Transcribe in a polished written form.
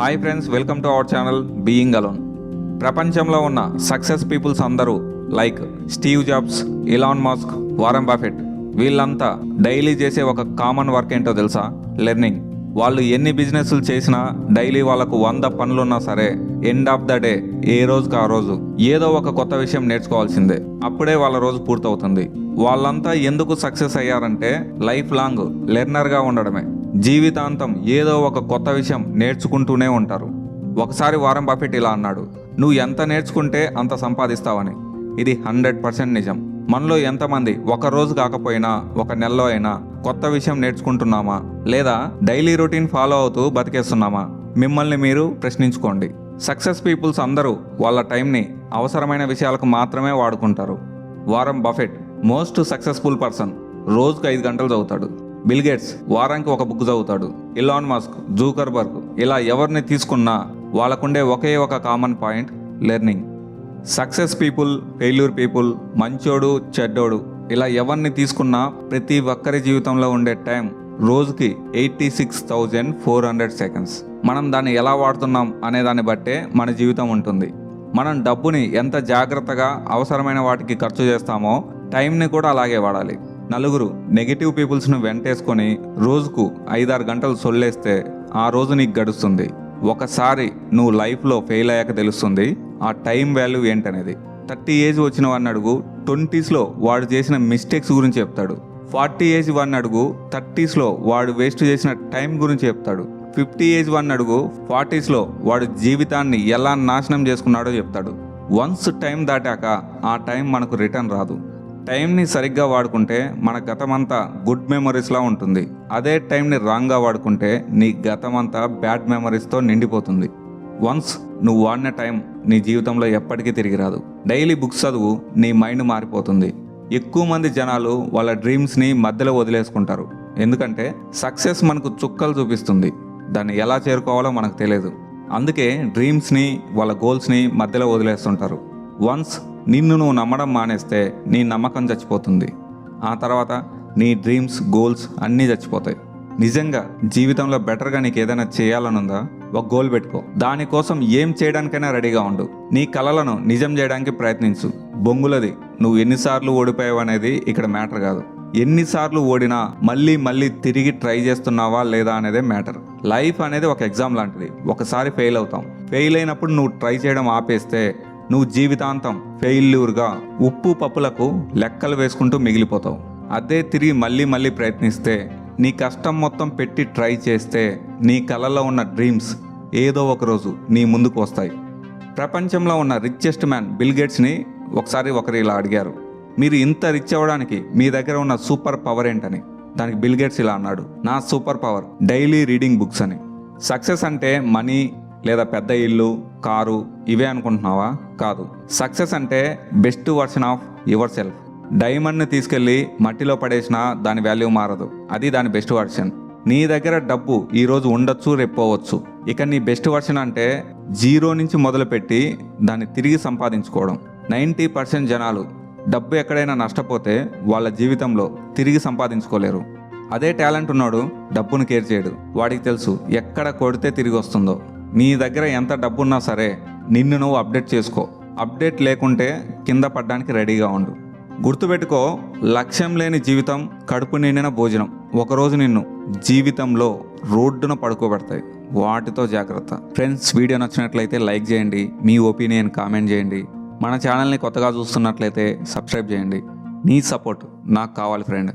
Hi friends, welcome to our channel being alone. ప్రపంచంలో ఉన్న success peoples అందరూ like Steve jobs, Elon Musk, Warren Buffett వీళ్ళంతా daily చేసే ఒక కామన్ వర్క్ ఏంటో తెలుసా? లెర్నింగ్. వాళ్ళు ఎన్ని బిజినెస్లు చేసినా డైలీ వాళ్ళకు 100 పనులున్నా సరే ఎండ్ ఆఫ్ ద డే ఏ రోజుకి ఆ రోజు ఏదో ఒక కొత్త విషయం నేర్చుకోవాల్సిందే. అప్పుడే వాళ్ళ రోజు పూర్తవుతుంది. వాళ్ళంతా ఎందుకు సక్సెస్ అయ్యారంటే లైఫ్ లాంగ్ లెర్నర్గా ఉండడమే. జీవితాంతం ఏదో ఒక కొత్త విషయం నేర్చుకుంటూనే ఉంటారు. ఒకసారి వారెన్ బఫెట్ ఇలా అన్నాడు, నువ్వు ఎంత నేర్చుకుంటే అంత సంపాదిస్తావని. ఇది 100% నిజం. మనలో ఎంతమంది ఒక రోజు కాకపోయినా ఒక నెలలో అయినా కొత్త విషయం నేర్చుకుంటున్నామా, లేదా డైలీ రొటీన్ ఫాలో అవుతూ బతికేస్తున్నామా? మిమ్మల్ని మీరు ప్రశ్నించుకోండి. సక్సెస్ పీపుల్స్ అందరూ వాళ్ళ టైంని అవసరమైన విషయాలకు మాత్రమే వాడుకుంటారు. Warren Buffett most successful person, రోజుకు 5 గంటలు చదువుతాడు. బిల్ గేట్స్ వారానికి ఒక బుక్ చదువుతాడు. ఇలాన్ మస్క్, జూకర్బర్గ్ ఇలా ఎవరిని తీసుకున్నా వాళ్ళకుండే ఒకే ఒక common point, learning. Success people, failure people, మంచోడు, చెడ్డోడు ఇలా ఎవరిని తీసుకున్నా ప్రతి ఒక్కరి జీవితంలో ఉండే టైం రోజుకి 86,400 సెకండ్స్. మనం దాన్ని ఎలా వాడుతున్నాం అనే దాన్ని బట్టే మన జీవితం ఉంటుంది. మనం డబ్బుని ఎంత జాగ్రత్తగా అవసరమైన వాటికి ఖర్చు చేస్తామో టైంని కూడా అలాగే వాడాలి. నలుగురు నెగిటివ్ పీపుల్స్ను వెంటేసుకొని రోజుకు 5-6 గంటలు సొల్లేస్తే ఆ రోజు నీకు గడుస్తుంది. ఒకసారి నువ్వు లైఫ్లో ఫెయిల్ అయ్యాక తెలుస్తుంది ఆ టైం వాల్యూ ఏంటనేది. 30 ఏజ్ వచ్చిన వాడిని అడుగు, 20స్లో వాడు చేసిన మిస్టేక్స్ గురించి చెప్తాడు. 40 ఏజ్ వాడిని అడుగు, 30స్లో వాడు వేస్ట్ చేసిన టైం గురించి చెప్తాడు. 50 ఏజ్ వాడిని అడుగు, 40స్లో వాడు జీవితాన్ని ఎలా నాశనం చేసుకున్నాడో చెప్తాడు. వన్స్ టైం దాటాక ఆ టైం మనకు రిటర్న్ రాదు. టైంని సరిగ్గా వాడుకుంటే మన గతమంతా గుడ్ మెమరీస్లా ఉంటుంది. అదే టైంని రాంగ్గా వాడుకుంటే నీ గతమంతా బ్యాడ్ మెమరీస్తో నిండిపోతుంది. వన్స్ నువ్వు వాడిన టైం నీ జీవితంలో ఎప్పటికీ తిరిగి రాదు. డైలీ బుక్స్ చదువు, నీ మైండ్ మారిపోతుంది. ఎక్కువ మంది జనాలు వాళ్ళ డ్రీమ్స్ని మధ్యలో వదిలేసుకుంటారు. ఎందుకంటే సక్సెస్ మనకు చుక్కలు చూపిస్తుంది, దాన్ని ఎలా చేరుకోవాలో మనకు తెలియదు. అందుకే డ్రీమ్స్ని, వాళ్ళ గోల్స్ని మధ్యలో వదిలేస్తుంటారు. వన్స్ నిన్ను నువ్వు నమ్మడం మానేస్తే నీ నమ్మకం చచ్చిపోతుంది. ఆ తర్వాత నీ డ్రీమ్స్, గోల్స్ అన్నీ చచ్చిపోతాయి. నిజంగా జీవితంలో బెటర్గా నీకు ఏదైనా చేయాలనుందా? ఒక గోల్ పెట్టుకో. దానికోసం ఏం చేయడానికైనా రెడీగా ఉండు. నీ కలలను నిజం చేయడానికి ప్రయత్నించు. బొంగులది నువ్వు ఎన్నిసార్లు ఓడిపోయావు అనేది ఇక్కడ మ్యాటర్ కాదు. ఎన్నిసార్లు ఓడినా మళ్ళీ మళ్ళీ తిరిగి ట్రై చేస్తున్నావా లేదా అనేదే మ్యాటర్. లైఫ్ అనేది ఒక ఎగ్జామ్ లాంటిది. ఒకసారి ఫెయిల్ అవుతాం. ఫెయిల్ అయినప్పుడు నువ్వు ట్రై చేయడం ఆపేస్తే నువ్వు జీవితాంతం ఫెయిల్యూర్గా ఉప్పు పప్పులకు లెక్కలు వేసుకుంటూ మిగిలిపోతావు. అదే తిరిగి మళ్ళీ మళ్ళీ ప్రయత్నిస్తే, నీ కష్టం మొత్తం పెట్టి ట్రై చేస్తే నీ కలలో ఉన్న డ్రీమ్స్ ఏదో ఒకరోజు నీ ముందుకు వస్తాయి. ప్రపంచంలో ఉన్న రిచెస్ట్ మ్యాన్ బిల్ గేట్స్ని ఒకసారి ఒకరు ఇలా అడిగారు, మీరు ఇంత రిచ్ అవ్వడానికి మీ దగ్గర ఉన్న సూపర్ పవర్ ఏంటని. దానికి బిల్ గేట్స్ ఇలా అన్నాడు, నా super power daily reading books అని. సక్సెస్ అంటే మనీ లేదా పెద్ద ఇల్లు, కారు ఇవే అనుకుంటున్నావా? కాదు. సక్సెస్ అంటే best version of yourself. డైమండ్ని తీసుకెళ్ళి మట్టిలో పడేసినా దాని వాల్యూ మారదు, అది దాని బెస్ట్ వర్షన్. నీ దగ్గర డబ్బు ఈరోజు ఉండొచ్చు, రేపోవచ్చు. ఇక నీ బెస్ట్ వర్షన్ అంటే 0 నుంచి మొదలుపెట్టి దాన్ని తిరిగి సంపాదించుకోవడం. 90% జనాలు డబ్బు ఎక్కడైనా నష్టపోతే వాళ్ళ జీవితంలో తిరిగి సంపాదించుకోలేరు. అదే టాలెంట్ ఉన్నాడు డబ్బును కేర్ చేయడు. వాడికి తెలుసు ఎక్కడ కొడితే తిరిగి వస్తుందో. నీ దగ్గర ఎంత డబ్బున్నా సరే నిన్ను నువ్వు అప్డేట్ చేసుకో. అప్డేట్ లేకుంటే కింద పడ్డానికి రెడీగా ఉండు. గుర్తుపెట్టుకో, లక్ష్యం లేని జీవితం కడుపు నిండిన భోజనం. ఒకరోజు నిన్ను జీవితంలో రోడ్డున పడుకోబెడతాయి. వాటితో జాగ్రత్త. ఫ్రెండ్స్, వీడియో నచ్చినట్లయితే లైక్ చేయండి, మీ ఒపీనియన్ కామెంట్ చేయండి. మన ఛానల్ని కొత్తగా చూస్తున్నట్లయితే సబ్స్క్రైబ్ చేయండి. నీ సపోర్ట్ నాకు కావాలి ఫ్రెండ్.